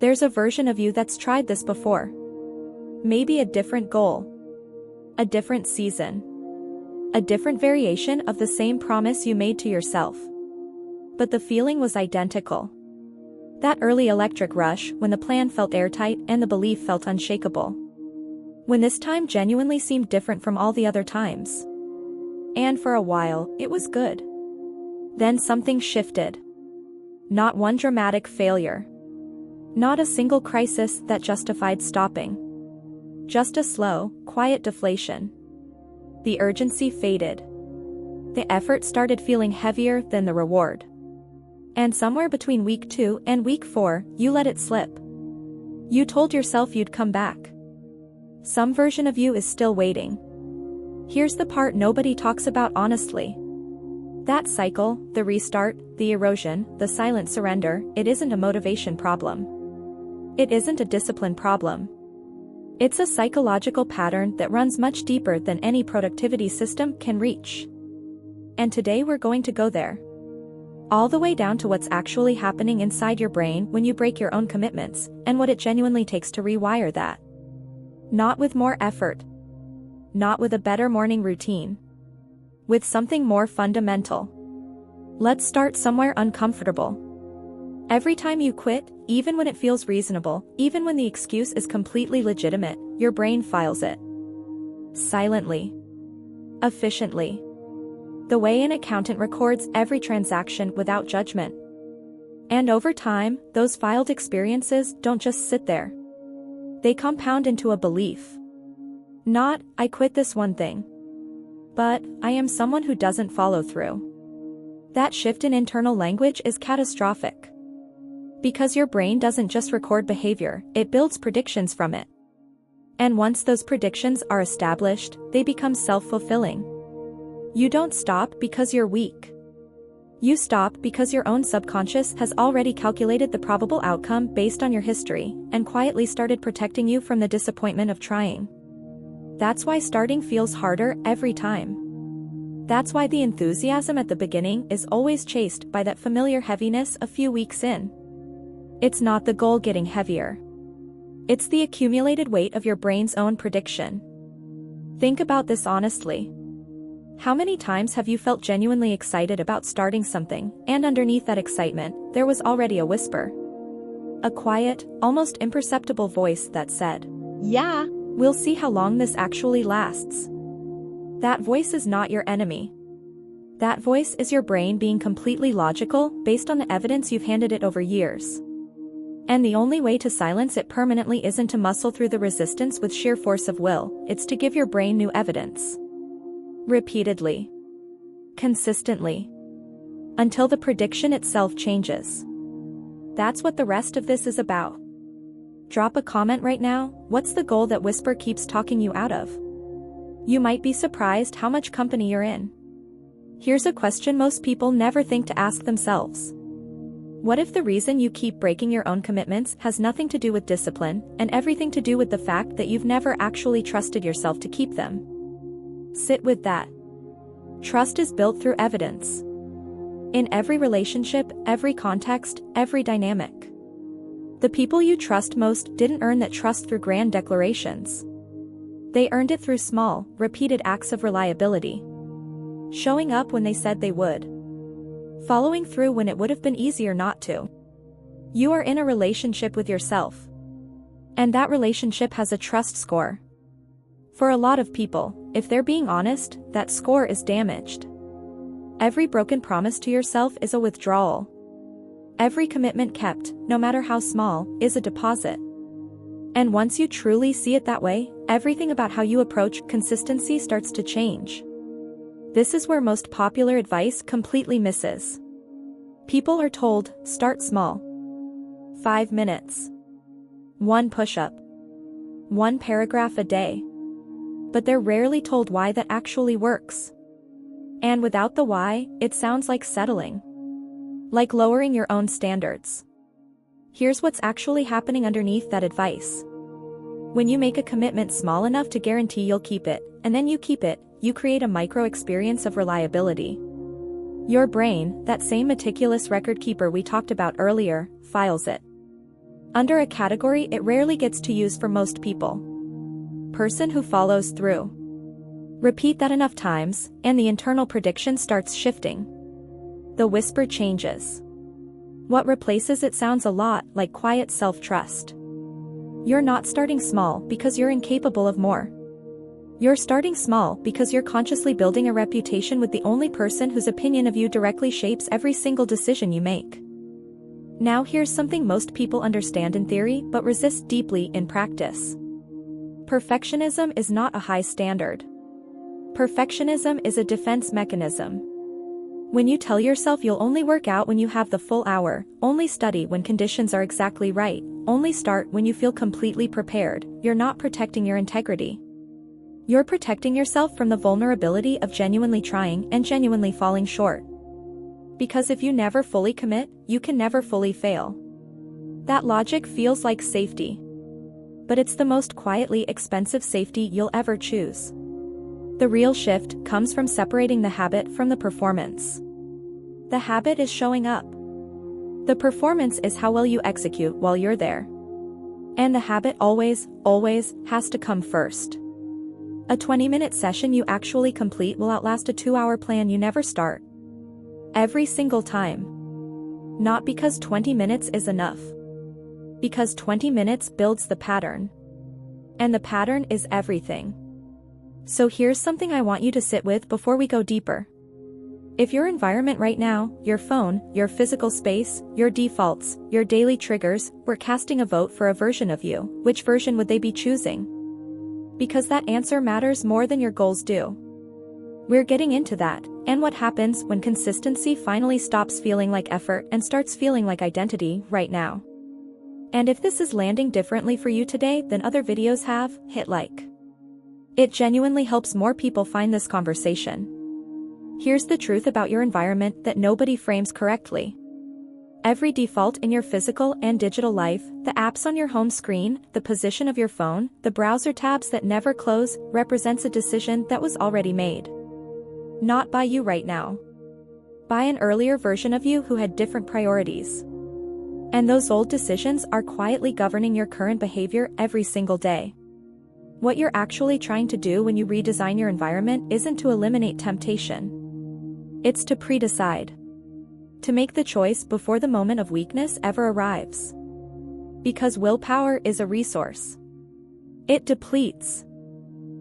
There's a version of you that's tried this before. Maybe a different goal. A different season. A different variation of the same promise you made to yourself. But the feeling was identical. That early electric rush when the plan felt airtight and the belief felt unshakable. When this time genuinely seemed different from all the other times. And for a while, it was good. Then something shifted. Not one dramatic failure. Not a single crisis that justified stopping. Just a slow, quiet deflation. The urgency faded. The effort started feeling heavier than the reward. And somewhere between week 2 and week 4, you let it slip. You told yourself you'd come back. Some version of you is still waiting. Here's the part nobody talks about honestly. That cycle, the restart, the erosion, the silent surrender, it isn't a motivation problem. It isn't a discipline problem. It's a psychological pattern that runs much deeper than any productivity system can reach. And today we're going to go there. All the way down to what's actually happening inside your brain when you break your own commitments, and what it genuinely takes to rewire that. Not with more effort. Not with a better morning routine. With something more fundamental. Let's start somewhere uncomfortable. Every time you quit, even when it feels reasonable, even when the excuse is completely legitimate, your brain files it. Silently. Efficiently. The way an accountant records every transaction without judgment. And over time, those filed experiences don't just sit there. They compound into a belief. Not, I quit this one thing. But, I am someone who doesn't follow through. That shift in internal language is catastrophic. Because your brain doesn't just record behavior, it builds predictions from it. And once those predictions are established, they become self-fulfilling. You don't stop because you're weak. You stop because your own subconscious has already calculated the probable outcome based on your history, and quietly started protecting you from the disappointment of trying. That's why starting feels harder every time. That's why the enthusiasm at the beginning is always chased by that familiar heaviness a few weeks in. It's not the goal getting heavier. It's the accumulated weight of your brain's own prediction. Think about this honestly. How many times have you felt genuinely excited about starting something, and underneath that excitement, there was already a whisper? A quiet, almost imperceptible voice that said, "Yeah, we'll see how long this actually lasts." That voice is not your enemy. That voice is your brain being completely logical based on the evidence you've handed it over years. And the only way to silence it permanently isn't to muscle through the resistance with sheer force of will, it's to give your brain new evidence. Repeatedly. Consistently. Until the prediction itself changes. That's what the rest of this is about. Drop a comment right now. What's the goal that whisper keeps talking you out of? You might be surprised how much company you're in. Here's a question most people never think to ask themselves. What if the reason you keep breaking your own commitments has nothing to do with discipline, and everything to do with the fact that you've never actually trusted yourself to keep them? Sit with that. Trust is built through evidence. In every relationship, every context, every dynamic. The people you trust most didn't earn that trust through grand declarations. They earned it through small, repeated acts of reliability. Showing up when they said they would. Following through when it would have been easier not to. You are in a relationship with yourself. And that relationship has a trust score. For a lot of people, if they're being honest, that score is damaged. Every broken promise to yourself is a withdrawal. Every commitment kept, no matter how small, is a deposit. And once you truly see it that way, everything about how you approach consistency starts to change. This is where most popular advice completely misses. People are told, start small. 5 minutes. 1 push-up. 1 paragraph a day. But they're rarely told why that actually works. And without the why, it sounds like settling. Like lowering your own standards. Here's what's actually happening underneath that advice. When you make a commitment small enough to guarantee you'll keep it, and then you keep it, you create a micro-experience of reliability. Your brain, that same meticulous record keeper we talked about earlier, files it. Under a category it rarely gets to use for most people. Person who follows through. Repeat that enough times, and the internal prediction starts shifting. The whisper changes. What replaces it sounds a lot like quiet self-trust. You're not starting small because you're incapable of more. You're starting small because you're consciously building a reputation with the only person whose opinion of you directly shapes every single decision you make. Now here's something most people understand in theory but resist deeply in practice. Perfectionism is not a high standard. Perfectionism is a defense mechanism. When you tell yourself you'll only work out when you have the full hour, only study when conditions are exactly right, only start when you feel completely prepared, you're not protecting your integrity. You're protecting yourself from the vulnerability of genuinely trying and genuinely falling short. Because if you never fully commit, you can never fully fail. That logic feels like safety. But it's the most quietly expensive safety you'll ever choose. The real shift comes from separating the habit from the performance. The habit is showing up. The performance is how well you execute while you're there. And the habit always has to come first. A 20-minute session you actually complete will outlast a 2-hour plan you never start. Every single time. Not because 20 minutes is enough. Because 20 minutes builds the pattern. And the pattern is everything. So here's something I want you to sit with before we go deeper. If your environment right now, your phone, your physical space, your defaults, your daily triggers, were casting a vote for a version of you, which version would they be choosing? Because that answer matters more than your goals do. We're getting into that, and what happens when consistency finally stops feeling like effort and starts feeling like identity right now. And if this is landing differently for you today than other videos have, hit like. It genuinely helps more people find this conversation. Here's the truth about your environment that nobody frames correctly. Every default in your physical and digital life, the apps on your home screen, the position of your phone, the browser tabs that never close, represents a decision that was already made. Not by you right now. By an earlier version of you who had different priorities. And those old decisions are quietly governing your current behavior every single day. What you're actually trying to do when you redesign your environment isn't to eliminate temptation. It's to pre-decide. To make the choice before the moment of weakness ever arrives. Because willpower is a resource. It depletes.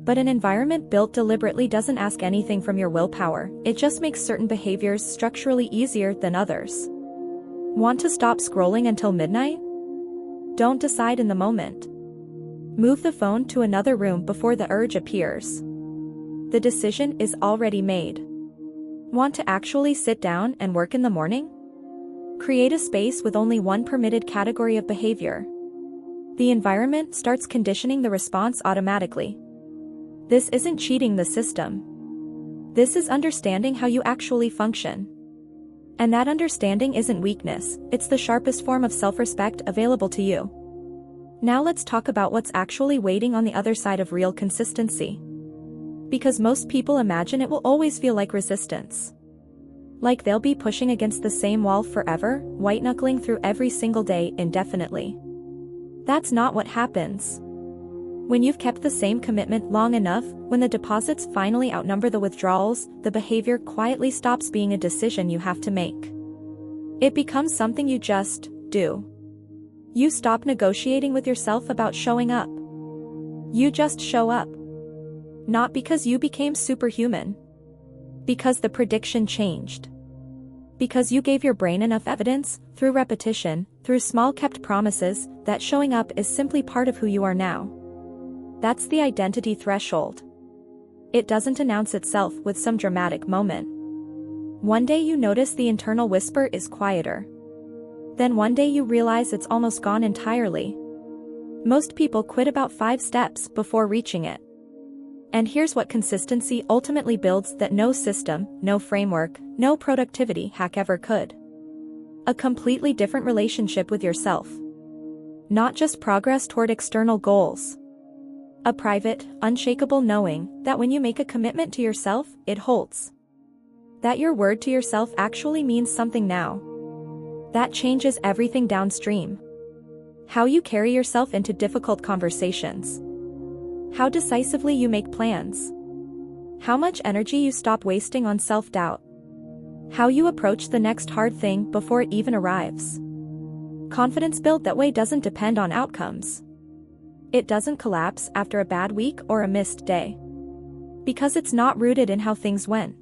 But an environment built deliberately doesn't ask anything from your willpower, it just makes certain behaviors structurally easier than others. Want to stop scrolling until midnight? Don't decide in the moment. Move the phone to another room before the urge appears. The decision is already made. Want to actually sit down and work in the morning? Create a space with only one permitted category of behavior. The environment starts conditioning the response automatically. This isn't cheating the system. This is understanding how you actually function. And that understanding isn't weakness, it's the sharpest form of self-respect available to you. Now let's talk about what's actually waiting on the other side of real consistency. Because most people imagine it will always feel like resistance. Like they'll be pushing against the same wall forever, white-knuckling through every single day indefinitely. That's not what happens. When you've kept the same commitment long enough, when the deposits finally outnumber the withdrawals, the behavior quietly stops being a decision you have to make. It becomes something you just do. You stop negotiating with yourself about showing up. You just show up. Not because you became superhuman. Because the prediction changed. Because you gave your brain enough evidence, through repetition, through small kept promises, that showing up is simply part of who you are now. That's the identity threshold. It doesn't announce itself with some dramatic moment. One day you notice the internal whisper is quieter. Then one day you realize it's almost gone entirely. Most people quit about 5 steps before reaching it. And here's what consistency ultimately builds that no system, no framework, no productivity hack ever could. A completely different relationship with yourself. Not just progress toward external goals. A private, unshakable knowing that when you make a commitment to yourself, it holds. That your word to yourself actually means something now. That changes everything downstream. How you carry yourself into difficult conversations. How decisively you make plans. How much energy you stop wasting on self-doubt. How you approach the next hard thing before it even arrives. Confidence built that way doesn't depend on outcomes. It doesn't collapse after a bad week or a missed day. Because it's not rooted in how things went.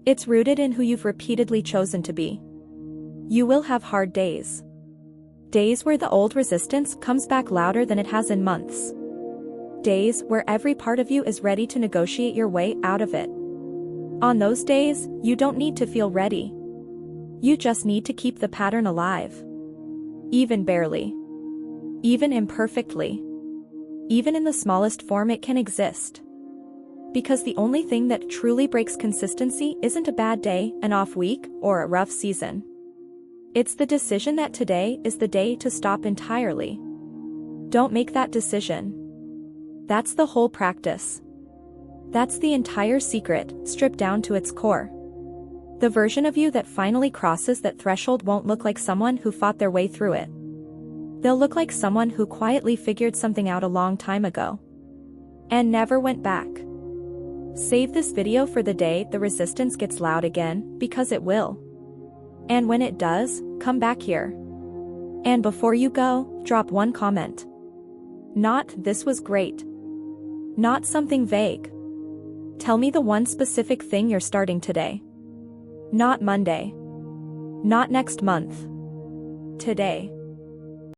It's rooted in who you've repeatedly chosen to be. You will have hard days. Days where the old resistance comes back louder than it has in months. Days where every part of you is ready to negotiate your way out of it. On those days, you don't need to feel ready. You just need to keep the pattern alive. Even barely. Even imperfectly. Even in the smallest form it can exist. Because the only thing that truly breaks consistency isn't a bad day, an off week, or a rough season. It's the decision that today is the day to stop entirely. Don't make that decision. That's the whole practice. That's the entire secret, stripped down to its core. The version of you that finally crosses that threshold won't look like someone who fought their way through it. They'll look like someone who quietly figured something out a long time ago. And never went back. Save this video for the day the resistance gets loud again, because it will. And when it does, come back here. And before you go, drop one comment. Not, "This was great." Not something vague. Tell me the one specific thing you're starting today. Not Monday. Not next month. Today.